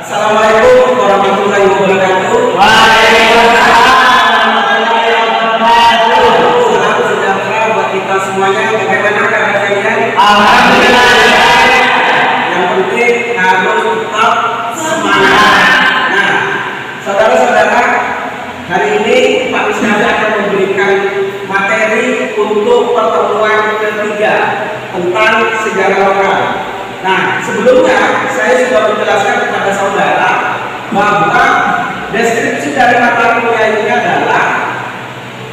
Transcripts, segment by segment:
Assalamualaikum warahmatullahi wabarakatuh. Waalaikumsalam warahmatullahi wabarakatuh. Salam sejahtera buat kita semuanya. Bagaimana kabar kalian? Alhamdulillah. Yang penting harus tetap semangat. Nah, saudara-saudara, hari ini Pak Misnadi akan memberikan materi untuk pertemuan ketiga tentang sejarah lokal. Nah, sebelumnya saya sudah menjelaskan kepada saudara bahwa deskripsi dari mata kuliah ini adalah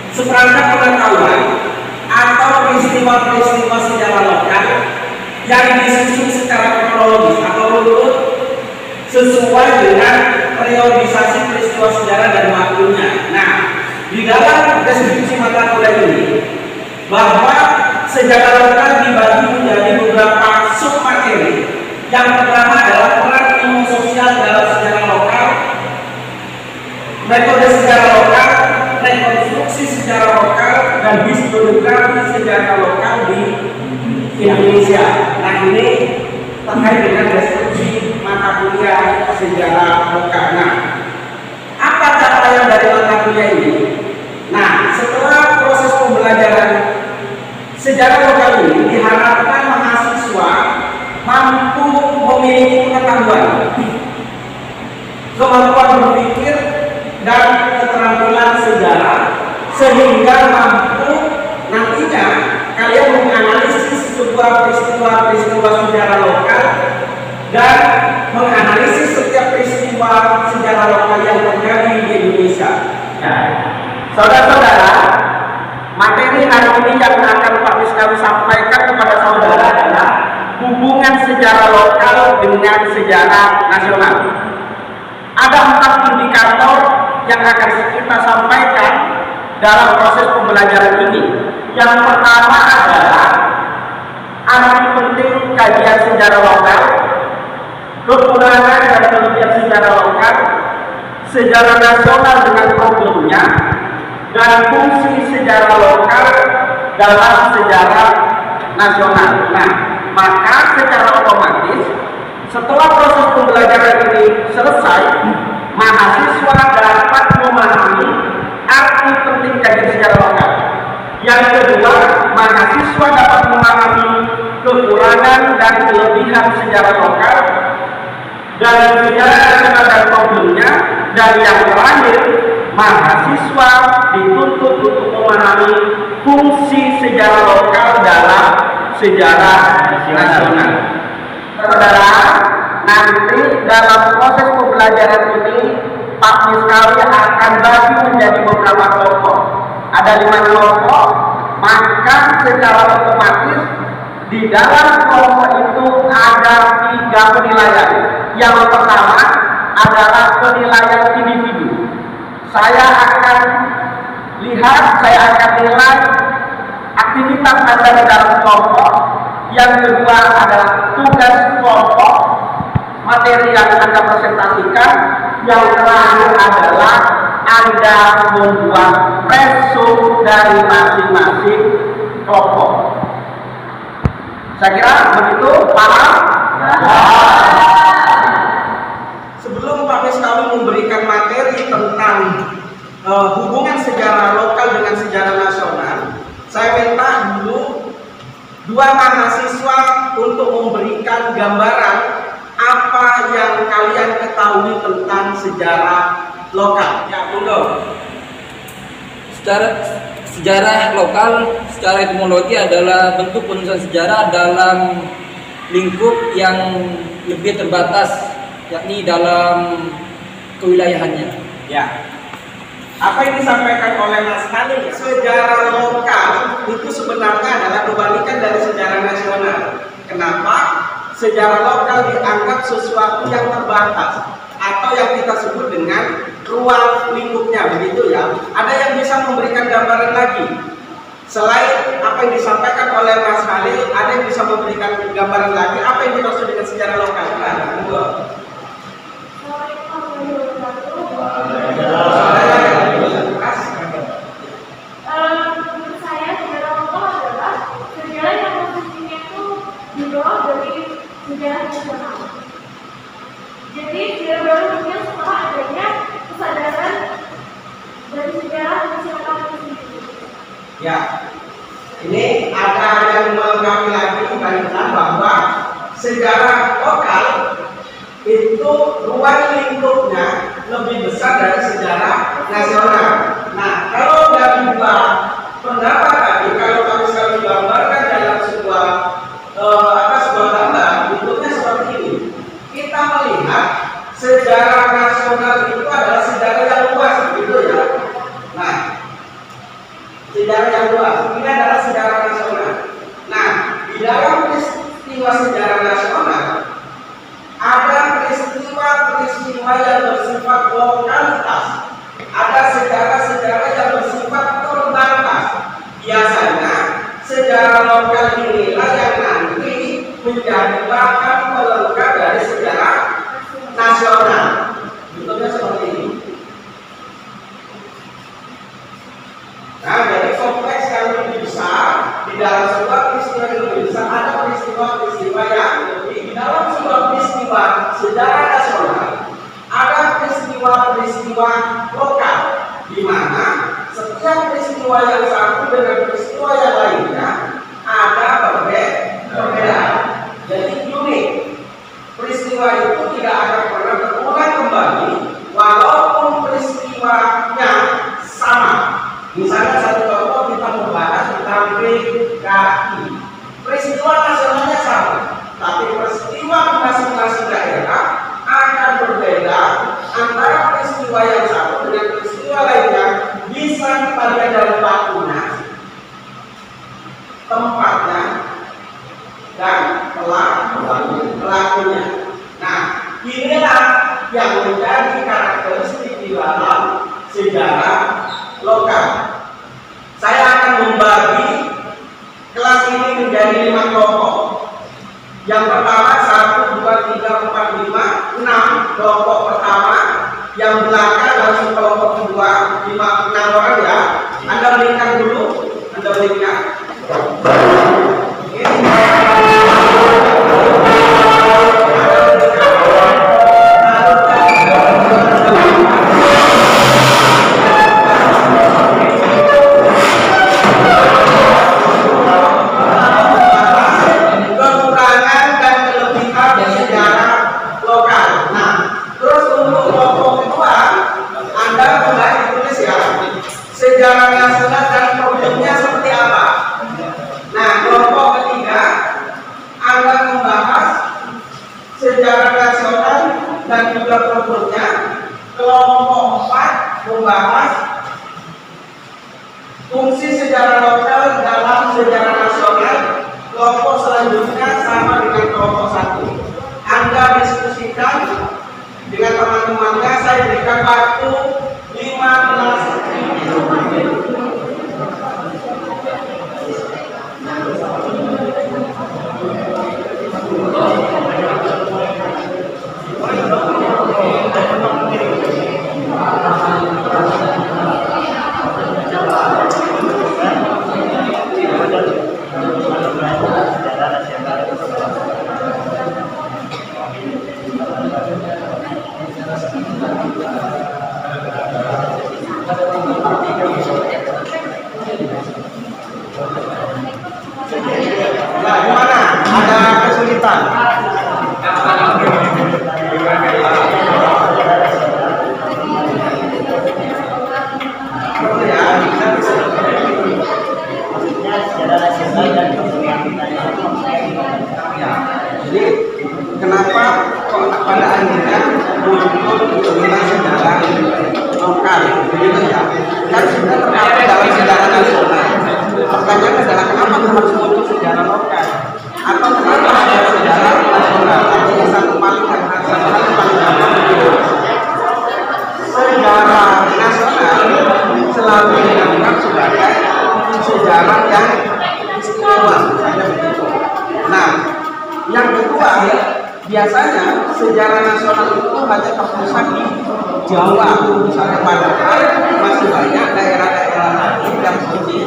seperangkat pengetahuan atau peristiwa-peristiwa sejarah lokal yang disusun secara kronologis atau runut sesuai dengan periodisasi peristiwa sejarah dan waktunya. Nah, di dalam deskripsi mata kuliah ini bahwa sejarah lokal dibagi menjadi beberapa submateri. Yang pertama adalah peran ilmu sosial dalam sejarah lokal, metode sejarah lokal, rekonstruksi sejarah lokal, dan historiografi sejarah lokal di Indonesia. Nah, ini terkait dengan deskripsi mata kuliah sejarah lokal. Nah, apa capaian dari mata kuliah ini? Nah, setelah proses pembelajaran sejarah lokal ini diharapkan mahasiswa mampu memiliki pengetahuan, kemampuan berpikir, dan keterampilan sejarah sehingga mampu nantinya kalian menganalisis sebuah peristiwa sejarah lokal dan menganalisis setiap peristiwa sejarah lokal yang terjadi di Indonesia. Nah, saudara-saudara, materi hari ini yang akan Pak Misnadi sampaikan kepada saudara adalah hubungan sejarah lokal dengan sejarah nasional. Ada 4 indikator yang akan kita sampaikan dalam proses pembelajaran ini. Yang pertama adalah arti penting kajian sejarah lokal, kekurangan dan kelebihan sejarah lokal, sejarah nasional dengan problemnya, dan fungsi sejarah lokal dalam sejarah nasional. Nah, maka secara otomatis setelah proses pembelajaran ini selesai, mahasiswa dapat memahami arti penting kajian sejarah lokal. Yang kedua, mahasiswa dapat memahami kekurangan dan kelebihan sejarah lokal dan sejarah nasional dan problemnya. Dan yang terakhir, mahasiswa dituntut untuk memahami fungsi sejarah lokal dalam sejarah nasional. Saudara, nanti dalam proses pembelajaran ini Pak Misnadi akan bagi menjadi beberapa kelompok. Ada 5 kelompok, maka secara otomatis di dalam kelompok itu ada 3 penilaian. Yang pertama adalah penilaian individu. Saya akan nilai aktivitas Anda di dalam kelompok. Yang kedua adalah tugas kelompok, materi yang Anda presentasikan. Yang terakhir adalah Anda membuat resume dari masing-masing kelompok. Saya kira begitu, paham? Sebelum Pak Misnadi memberikan materi tentang hubungan sejarah lokal dengan sejarah nasional, saya minta dulu 2 mahasiswa untuk memberikan gambaran apa yang kalian ketahui tentang sejarah lokal. Ya, Bunda. Sejarah lokal secara etimologi adalah bentuk penulisan sejarah dalam lingkup yang lebih terbatas, yakni dalam kewilayahannya. Ya. Apa yang disampaikan oleh Mas Khalil, sejarah lokal itu sebenarnya adalah kebalikan dari sejarah nasional. Kenapa? Sejarah lokal dianggap sesuatu yang terbatas atau yang kita sebut dengan ruang lingkupnya, begitu ya. Ada yang bisa memberikan gambaran lagi selain apa yang disampaikan oleh Mas Khalil? Ada yang bisa memberikan gambaran lagi apa yang dimaksud dengan sejarah lokal? Menurut saya sejarah lokal adalah sejarah yang posisinya itu di bawah dari sejarah nasional. Jadi sejarah Ya, ini ada yang melengkapi lagi kaitan bahwa sejarah lokal itu ruang lingkupnya lebih besar dari sejarah nasional. Nah, kalau dari dua pendapat tadi, kalau kami gambarkan dalam sebuah sebuah gambar, bentuknya seperti ini. Kita melihat sejarah nasional itu adalah sejarah yang luas, gitu ya. Nah, sejarah yang luas ini adalah sejarah nasional. Nah, di dalam peristiwa sejarah nasional ada peristiwa-peristiwa yang bersifat lokalitas, ada sejarah-sejarah yang bersifat terbatas. Biasanya sejarah lokal inilah yang nanti menjadi bahan pelengkap dari sejarah nasional. Bentuknya seperti ini. Nah, jadi kompleks yang lebih besar di dalam sebuah peristiwa yang lebih besar ada peristiwa-peristiwa yang lebih di dalam sebuah peristiwa sejarah nasional ada peristiwa-peristiwa lokal di mana setiap peristiwa yang satu dengan peristiwa yang lainnya ada perbedaan. Jadi unik. Peristiwa itu tidak akan pernah terulang kembali walaupun peristiwanya sama. Misalnya satu contoh kita membahas tentang PKI. Peristiwa nasionalnya sama, tapi peristiwa di masing-masing daerah akan berbeda antara peristiwa yang satu dengan peristiwa lainnya. Bisa kita lihat dari waktunya, tempatnya, dan pelakunya. Nah, inilah yang menjadi karakteristik di dalam sejarah lokal. Saya akan membagi kelas ini menjadi 5 kelompok. Yang pertama 1, 2, 3, 4, 5, 6 kelompok pertama. Yang belakang langsung kelompok kedua 5, 6 orang ya. Anda berikan dulu, Anda berikan. Sejarah nasional dan problemnya seperti apa? Nah, kelompok ketiga akan membahas sejarah nasional dan juga problemnya. Kelompok 4 membahas fungsi sejarah lokal dalam sejarah nasional. Kelompok selanjutnya sama dengan kelompok 1. Anda diskusikan dengan teman-temannya. Saya berikan waktu 15 menit. Nah, gimana? Ada kesulitan? Jadi kenapa kok pada akhirnya muncul istilah sejarah lokal begitu ya? Kan sudah terdapat dalam sejarah nasional. Pertanyaannya adalah kenapa harus muncul sejarah lokal? Atau kenapa ada sejarah nasional? Artinya satu paling dan satu paling gampang begitu. Sejarah nasional selalu dianggap sebagai sejarah yang istimewa, misalnya begitu. Nah, yang kedua, biasanya sejarah nasional itu hanya terpusat di Jawa, misalnya, padahal masih banyak daerah-daerah lain yang lebih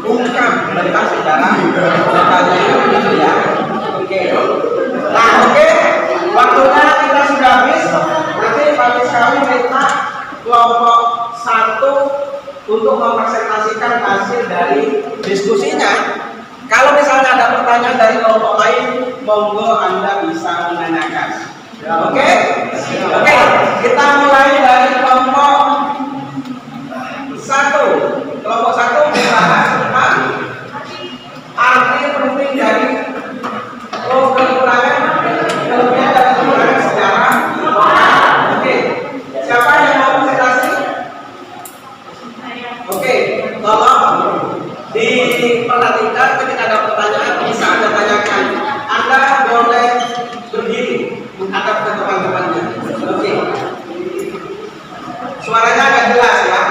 ungkap tentang sejarah lokalnya itu ya. Oke. Nah, oke, waktunya kita sudah habis. Nanti bagi sekali minta kelompok 1 untuk mempresentasikan menyaksikan hasil dari diskusinya. Kalau misalnya ada pertanyaan dari kelompok lain, monggo Anda bisa menanyakan. Oke? Oke, kita mulai dari kelompok 1. Kelompok 1 membahas tentang arti penting dari kekurangan kelebihan dan kekurangan sejarah. Oke, siapa yang mau presentasi? Oke, tolong diperhatikan ketika ada pertanyaan bisa Anda tanyakan. Anda boleh berdiri menghadap ke teman-temannya. Oke. Suaranya agak jelas ya.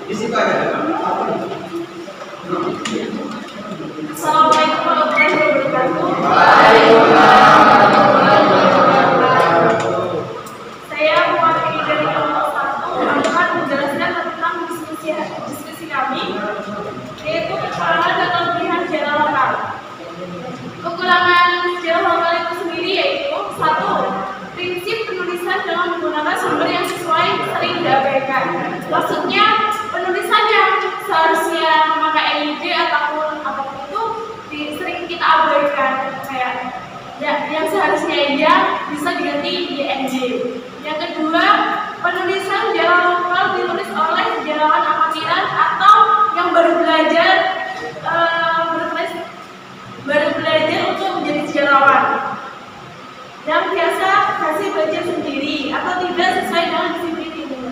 Di situ ada. Assalamualaikum warahmatullahi wabarakatuh. Saya mewakili dari kelompok 1 akan menjelaskan tentang diskusi kami, yaitu kekurangan dan kelebihan sejarah lokal. Kekurangan sejarah lokal itu sendiri yaitu 1. Prinsip penulisan dengan menggunakan sumber yang sesuai sering diabaikan. Maksudnya penulisan yang seharusnya memakai EID ataupun apapun itu sering kita abaikan, kayak yang seharusnya iya bisa diganti INJ. Yang kedua, penulisan sejarah lokal ditulis oleh sejarawan amatiran atau yang baru belajar untuk menjadi sejarawan, yang biasa hasil belajar sendiri atau tidak sesuai dengan disiplin ilmu.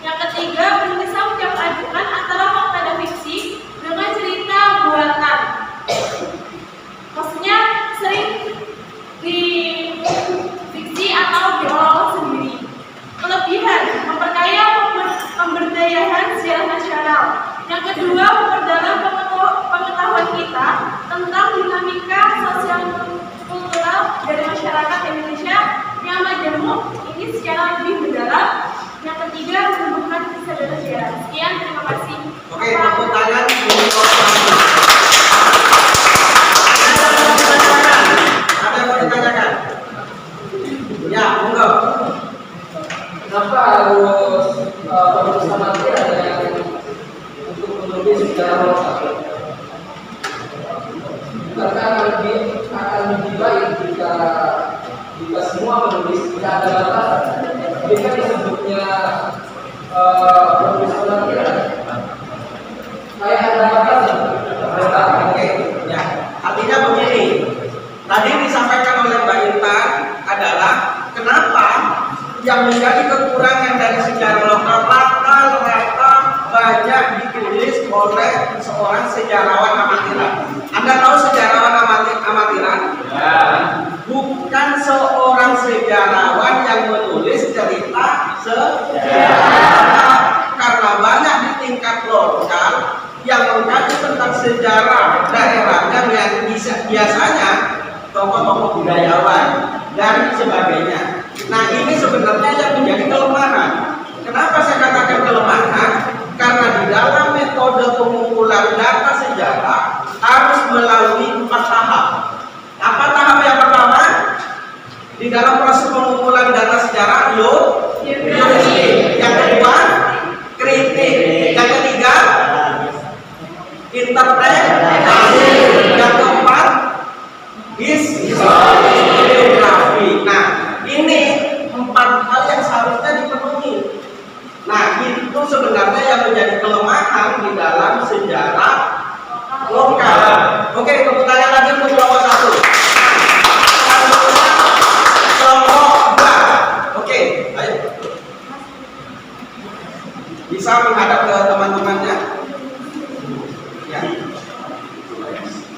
Yang ketiga, penulisan mencampur-adukan antara fakta dan fiksi dengan cerita buatan. Maksudnya sering di fiksi atau diolah sendiri. Kelebihan, memperkaya pemberdayaan sejarah nasional. Yang kedua, memperdalam pengetahuan kita tentang dinamika sosial kultural dari masyarakat Indonesia yang majemuk ini secara lebih mendalam. Yang ketiga, menumbuhkan kesadaran sejarah. Sekian, terima kasih. Oke, tepuk tangan untuk ada yang mau ditanyakan? Ya, monggo. Kenapa harus penulis amatir ada yang untuk menulis sejarah lokal? Karena akan lebih baik jika semua penulis tidak ada batasan. Jadi kan disebutnya penulis amatir. Kayak ada batasan. Oke, ya. Artinya begini. Tadi disampaikan oleh Mbak Intan adalah kenapa yang menjadi kekurangan dari sejarah lokal rata-rata banyak ditulis oleh seorang sejarawan amatiran. Anda tahu sejarawan amatiran? Ya. Bukan seorang sejarawan yang menulis cerita sejarah, karena banyak di tingkat lokal yang mengkaji tentang sejarah daerahnya yang biasanya tokoh-tokoh budayawan dan sebagainya. Nah, ini sebenarnya yang menjadi kelemahan. Kenapa saya katakan kelemahan? Karena di dalam metode pengumpulan data sejarah harus melalui 4 tahap. Apa tahap yang pertama? Di dalam proses pengumpulan data sejarah, yang kedua, kritik. Yang ketiga, interpretasi. Yang keempat, historiografi. Nah, ini 4 hal yang seharusnya dipenuhi. Nah, itu sebenarnya yang menjadi kelemahan di dalam sejarah lokal. Oke, tepuk tangan lagi untuk kelompok 1. Kelompok 2. Oke, ayo. Bisa menghadap ke teman-temannya. Ya.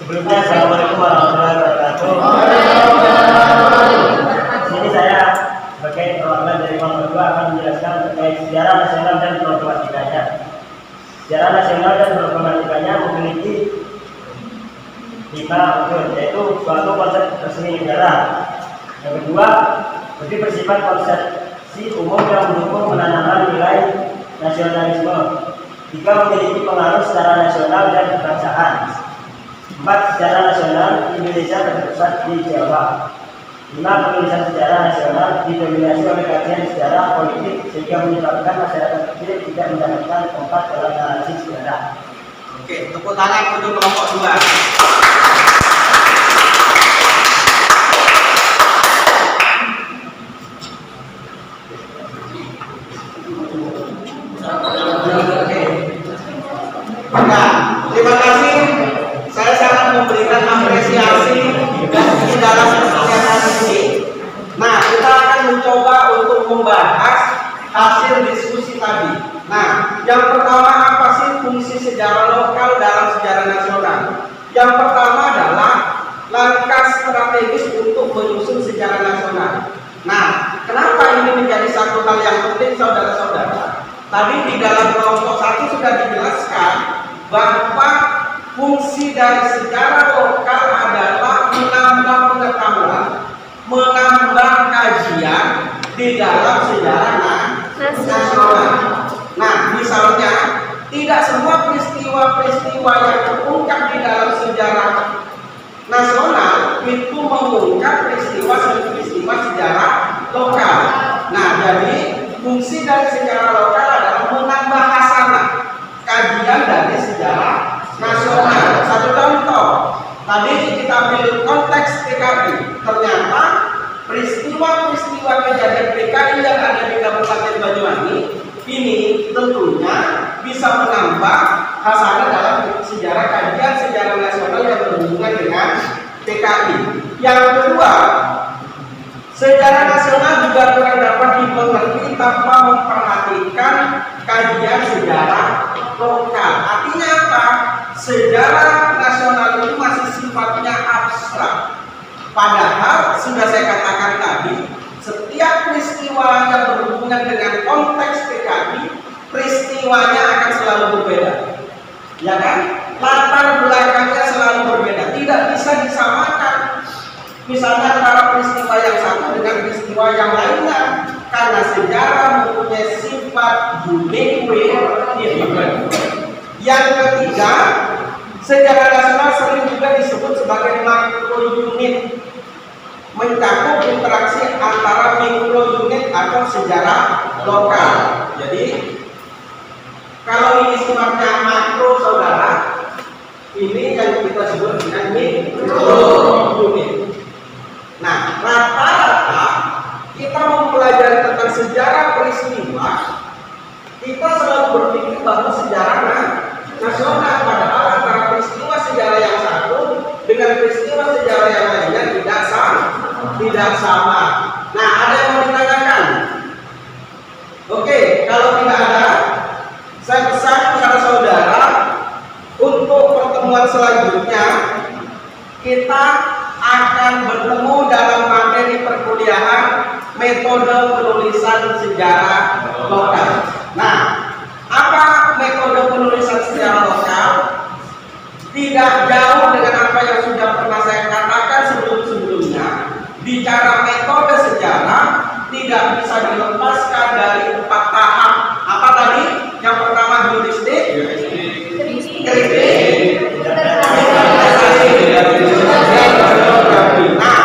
Sebelumnya, Assalamualaikum warahmatullahi wabarakatuh. Sini saya sebagai perwakilan dari kelompok 2 akan menjelaskan terkait sejarah nasional dan problematikanya. Sejarah nasional dan problematikanya memiliki 5 unsur, yaitu suatu konsep resmi negara. Yang kedua, lebih bersifat konsepsi umum yang mendukung penanaman nilai nasionalisme. Jika memiliki pengaruh secara nasional dan kebangsaan. 4. Sejarah nasional Indonesia terpusat di Jawa. 5. Penulisan sejarah nasional didominasi oleh kajian sejarah politik sehingga menyebabkan masyarakat kecil tidak mendapatkan tempat dalam narasi sejarah. Oke, tepuk tangan untuk kelompok 2. Nah, terima kasih. Saya sangat memberikan apresiasi di dalam kegiatan ini. Nah, kita akan mencoba untuk membahas hasil diskusi tadi. Nah, yang pertama, apa sih fungsi sejarah lokal dalam sejarah nasional? Yang pertama adalah langkah strategis untuk menyusun sejarah nasional. Nah, kenapa ini menjadi satu hal yang penting, saudara-saudara? Tadi di dalam kelompok 1 sudah dijelaskan bahwa fungsi dari sejarah lokal adalah menambah pengetahuan, menambah kajian di dalam sejarah nasional. Nah, misalnya tidak semua peristiwa-peristiwa yang terungkap di dalam sejarah nasional itu mengungkap peristiwa sejarah lokal. Nah, jadi fungsi dari sejarah lokal adalah menambah hasanah kajian dari sejarah nasional. Satu contoh, tadi kita ambil konteks PKI. Ternyata peristiwa-peristiwa kejadian PKI yang ada di Kabupaten Banyuwangi ini tentunya bisa menambah hasanah dalam sejarah kajian sejarah nasional yang berhubungan dengan PKI. Yang kedua, sejarah nasional juga kurang dapat dimengerti tanpa memperhatikan kajian sejarah lokal. Artinya apa? Sejarah nasional itu masih sifatnya abstrak. Padahal sudah saya katakan tadi, setiap peristiwa yang berhubungan dengan konteks PKI, peristiwanya akan selalu berbeda. Ya kan? Latar belakangnya selalu berbeda, tidak bisa disamakan. Misalnya antara peristiwa yang satu dengan peristiwa yang lainnya, karena sejarah mempunyai sifat unique event. Yang ketiga, sejarah nasional sering juga disebut sebagai makrounit, mencakup interaksi antara mikrounit atau sejarah lokal. Jadi kalau ini sifatnya makro, saudara, ini yang kita sebut dengan mikrounit. Nah, rata-rata kita mempelajari tentang sejarah peristiwa, kita selalu berpikir bahwa sejarah nasional, padahal antara peristiwa sejarah yang satu dengan peristiwa sejarah yang lainnya tidak sama. Nah, ada yang mau ditanyakan? Oke, kalau tidak ada, saya pesan kepada saudara untuk pertemuan selanjutnya kita akan bertemu dalam materi perkuliahan metode penulisan sejarah lokal. Nah, apa metode penulisan sejarah lokal? Tidak jauh dengan apa yang sudah pernah saya katakan sebelum-sebelumnya. Bicara metode sejarah tidak bisa dilepaskan dari 4 tahap. Apa tadi? Yang pertama heuristik, kritik, nah,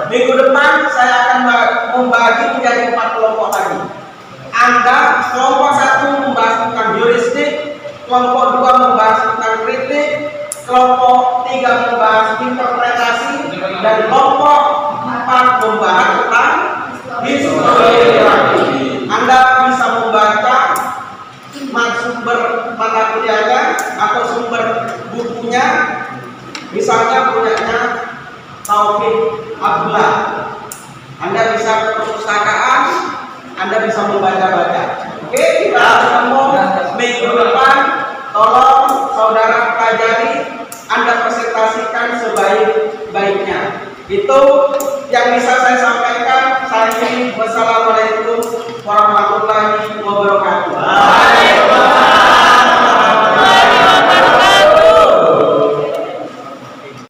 minggu depan saya akan membagi menjadi 4 kelompok lagi. Anda kelompok 1 membahas tentang heuristik, kelompok 2 membahas tentang kritik, kelompok 3 membahas interpretasi, dan kelompok 4 membahas tentang historiografi. Anda bisa membaca sumber mata kuliahnya atau sumber bukunya, misalnya punyanya Taufik Abdullah. Anda bisa ke perpustakaan, Anda bisa membaca-baca. Oke, kita ketemu minggu depan. Tolong saudara pelajari, Anda presentasikan sebaik-baiknya. Itu yang bisa saya sampaikan. Wassalamualaikum warahmatullahi wabarakatuh.